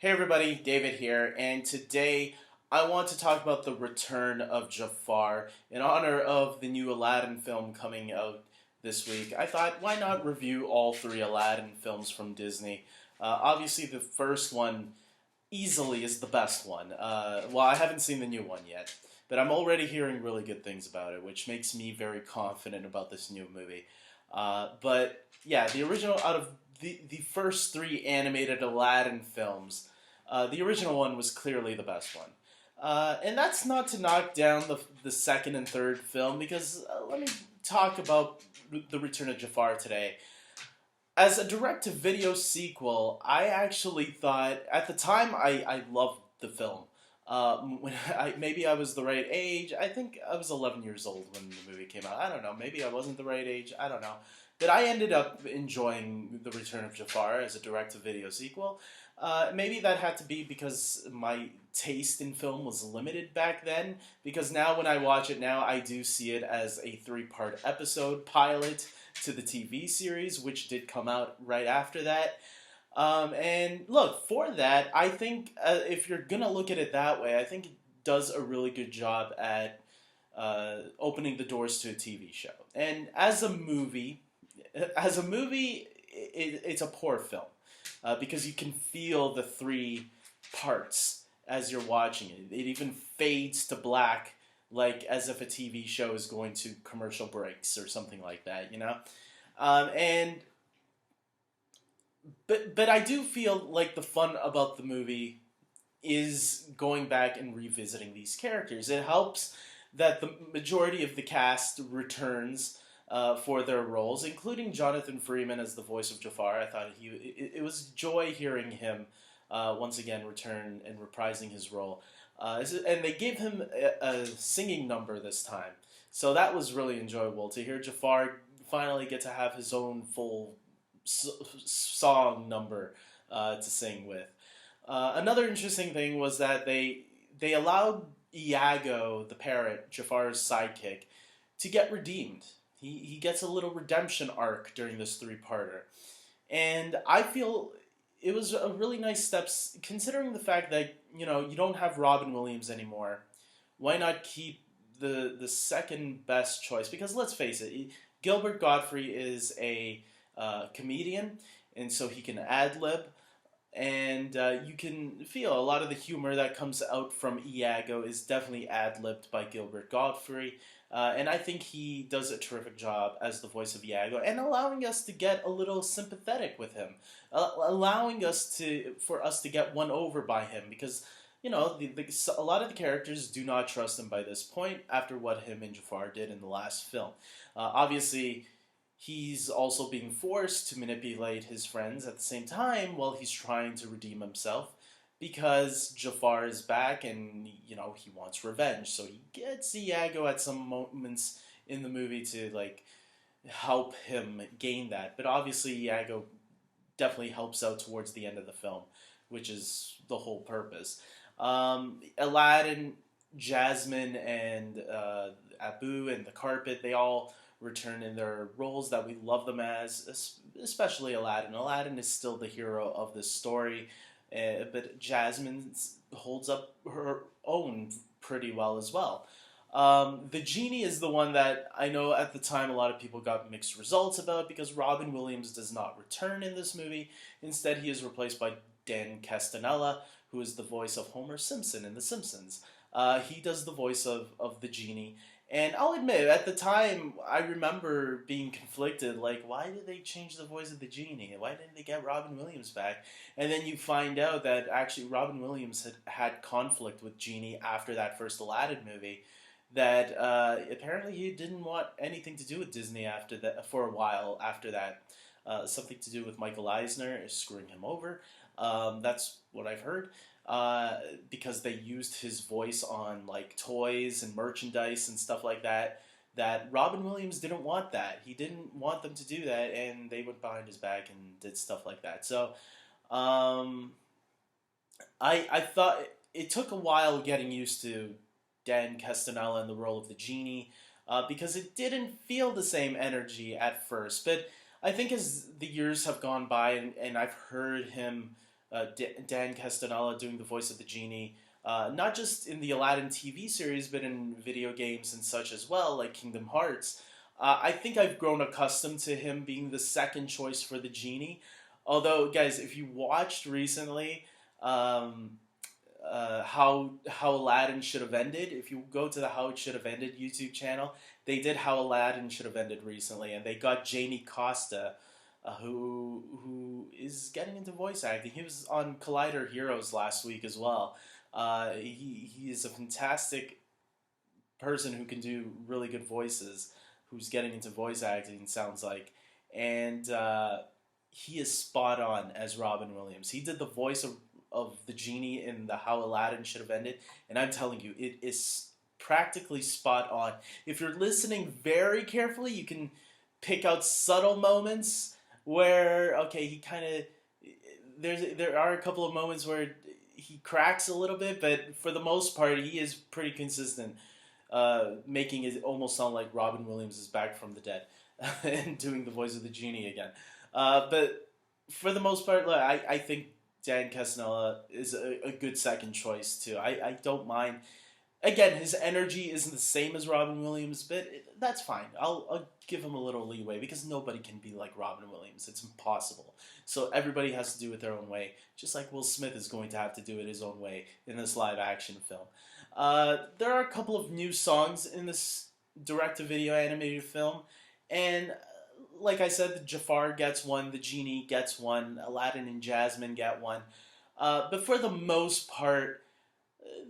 Hey everybody, David here, and today I want to talk about the Return of Jafar in honor of the new Aladdin film coming out this week. I thought, why not review all three Aladdin films from Disney? Obviously, the first one easily is the best one. Well, I haven't seen the new one yet, but I'm already hearing really good things about it, which makes me very confident about this new movie. But yeah, the original out of the first three animated Aladdin films, the original one was clearly the best one. And that's not to knock down the second and third film, because let me talk about The Return of Jafar today. As a direct-to-video sequel, I actually thought, at the time, I loved the film. When maybe I was the right age. I think I was 11 years old when the movie came out. I don't know. Maybe I wasn't the right age. I don't know. But I ended up enjoying The Return of Jafar as a direct-to-video sequel. Maybe that had to be because my taste in film was limited back then. Because now when I watch it now, I do see it as a three-part episode pilot to the TV series, which did come out right after that. And look, for that, I think if you're gonna look at it that way, I think it does a really good job at opening the doors to a TV show. And as a movie, it's a poor film because you can feel the three parts as you're watching it. It even fades to black, like as if a TV show is going to commercial breaks or something like that, you know. And but I do feel like the fun about the movie is going back and revisiting these characters. It helps that the majority of the cast returns for their roles, including Jonathan Freeman as the voice of Jafar. I thought it was joy hearing him once again return and reprising his role. And they gave him a singing number this time, so that was really enjoyable to hear Jafar finally get to have his own full song number to sing with. Another interesting thing was that they allowed Iago, the parrot, Jafar's sidekick, to get redeemed. He gets a little redemption arc during this three-parter. And I feel it was a really nice step, considering the fact that, you don't have Robin Williams anymore. Why not keep the second best choice? Because let's face it, Gilbert Gottfried is a comedian, and so he can ad-lib, and you can feel a lot of the humor that comes out from Iago is definitely ad-libbed by Gilbert Gottfried, and I think he does a terrific job as the voice of Iago, and allowing us to get a little sympathetic with him, allowing us for us to get won over by him, because a lot of the characters do not trust him by this point after what him and Jafar did in the last film. Obviously, he's also being forced to manipulate his friends at the same time while he's trying to redeem himself, because Jafar is back and, he wants revenge. So he gets Iago at some moments in the movie to, help him gain that. But obviously, Iago definitely helps out towards the end of the film, which is the whole purpose. Aladdin, Jasmine, and Abu and the carpet, they all return in their roles that we love them as, especially Aladdin. Aladdin is still the hero of this story, but Jasmine holds up her own pretty well as well. The Genie is the one that I know at the time a lot of people got mixed results about, because Robin Williams does not return in this movie. Instead, he is replaced by Dan Castellaneta, who is the voice of Homer Simpson in The Simpsons. He does the voice of the Genie. And I'll admit, at the time, I remember being conflicted, like, why did they change the voice of the Genie? Why didn't they get Robin Williams back? And then you find out that actually Robin Williams had conflict with Genie after that first Aladdin movie, that apparently he didn't want anything to do with Disney after that, for a while after that. Something to do with Michael Eisner screwing him over. That's what I've heard. Because they used his voice on toys and merchandise and stuff like that. That Robin Williams didn't want that. He didn't want them to do that, and they went behind his back and did stuff like that. So, I thought it took a while getting used to Dan Castellaneta in the role of the Genie, because it didn't feel the same energy at first. But I think as the years have gone by and I've heard him Dan Castellaneta doing the voice of the genie, not just in the Aladdin TV series, but in video games and such as well, like Kingdom Hearts. I think I've grown accustomed to him being the second choice for the genie. Although, guys, if you watched recently, how Aladdin should have ended. If you go to the How It Should Have Ended YouTube channel, they did How Aladdin Should Have Ended recently, and they got Jamie Costa, who is getting into voice acting. He was on Collider Heroes last week as well. He is a fantastic person who can do really good voices, who's getting into voice acting, sounds like. And he is spot on as Robin Williams. He did the voice of the genie in the How Aladdin Should Have Ended, and I'm telling you, it is practically spot on. If you're listening very carefully, you can pick out subtle moments where, okay, he kind of, there are a couple of moments where he cracks a little bit, but for the most part, he is pretty consistent, making it almost sound like Robin Williams is back from the dead and doing the voice of the genie again. But for the most part, I think Dan Castellaneta is a good second choice too. I don't mind. Again, his energy isn't the same as Robin Williams, but that's fine. I'll give him a little leeway because nobody can be like Robin Williams. It's impossible. So everybody has to do it their own way, just like Will Smith is going to have to do it his own way in this live-action film. There are a couple of new songs in this direct-to-video animated film, and like I said, the Jafar gets one, the Genie gets one, Aladdin and Jasmine get one. But for the most part,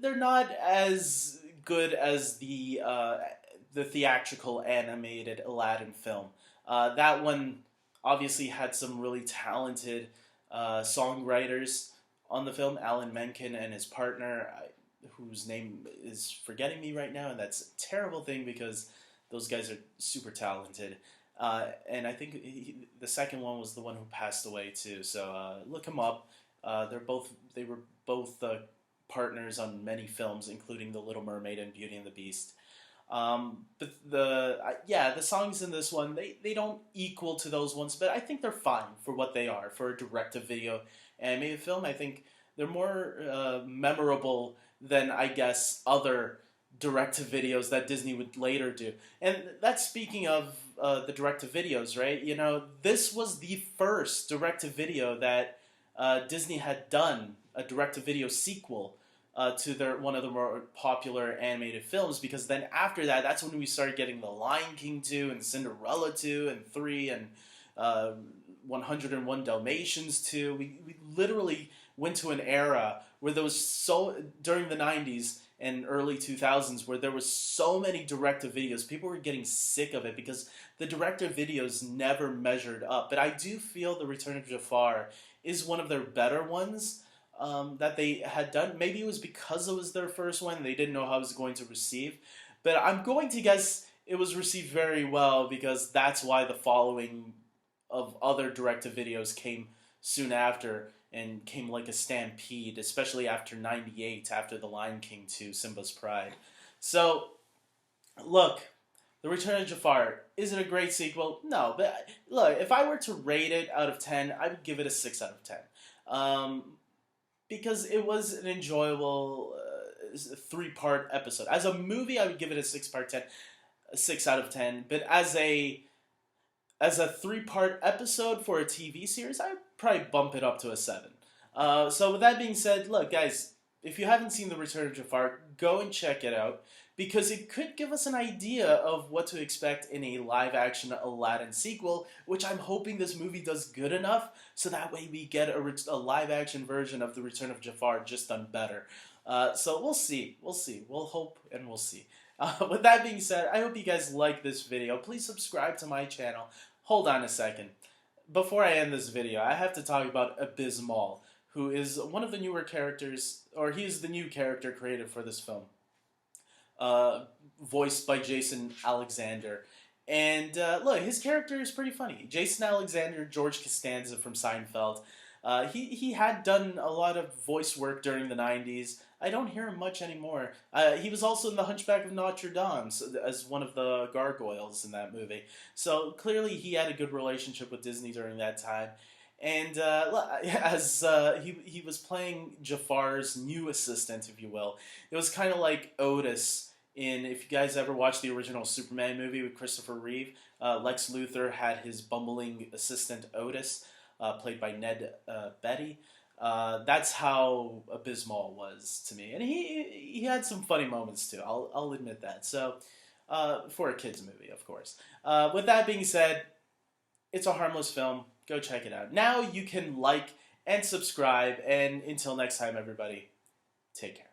they're not as good as the theatrical animated Aladdin film. That one obviously had some really talented songwriters on the film, Alan Menken and his partner, whose name is forgetting me right now, and that's a terrible thing because those guys are super talented. And I think the second one was the one who passed away too. So look him up. They were both partners on many films, including The Little Mermaid and Beauty and the Beast. But the songs in this one they don't equal to those ones, but I think they're fine for what they are for a direct-to-video animated film. I think they're more memorable than I guess other direct-to-videos that Disney would later do. And that's speaking of the direct-to-videos, right? You know, this was the first direct-to-video that Disney had done, a direct-to-video sequel to one of the more popular animated films, because then after that, that's when we started getting The Lion King 2 and Cinderella 2 and 3 and 101 Dalmatians 2. We literally went to an era where there was during the 90s and early 2000s where there was so many direct-to-videos. People were getting sick of it because the direct-to-videos never measured up. But I do feel The Return of Jafar is one of their better ones that they had done. Maybe it was because it was their first one and they didn't know how it was going to receive. But I'm going to guess it was received very well because that's why the following of other direct-to-videos came soon after and came like a stampede, especially after 98, after The Lion King 2, Simba's Pride. So, look, The Return of Jafar, is it a great sequel? No, but look, if I were to rate it out of 10, I would give it a 6 out of 10. Because it was an enjoyable 3-part episode. As a movie, I would give it a 6 out of 10, but as a 3-part episode for a TV series, I would probably bump it up to a 7. So with that being said, look, guys, if you haven't seen The Return of Jafar, go and check it out, because it could give us an idea of what to expect in a live-action Aladdin sequel, which I'm hoping this movie does good enough, so that way we get a live-action version of The Return of Jafar just done better. So we'll see. We'll hope and we'll see. With that being said, I hope you guys like this video. Please subscribe to my channel. Hold on a second. Before I end this video, I have to talk about Abysmal, who is one of the newer characters, or he is the new character created for this film. Voiced by Jason Alexander. And look, his character is pretty funny. Jason Alexander, George Costanza from Seinfeld. He had done a lot of voice work during the 90s. I don't hear him much anymore. He was also in The Hunchback of Notre Dame as one of the gargoyles in that movie. So clearly he had a good relationship with Disney during that time. And as he was playing Jafar's new assistant, if you will, it was kind of like Otis in, if you guys ever watched the original Superman movie with Christopher Reeve, Lex Luthor had his bumbling assistant Otis, played by Ned Beatty. That's how abysmal was to me, and he had some funny moments too. I'll admit that. So, for a kids movie, of course. With that being said, it's a harmless film. Go check it out. Now you can like and subscribe. And until next time, everybody, take care.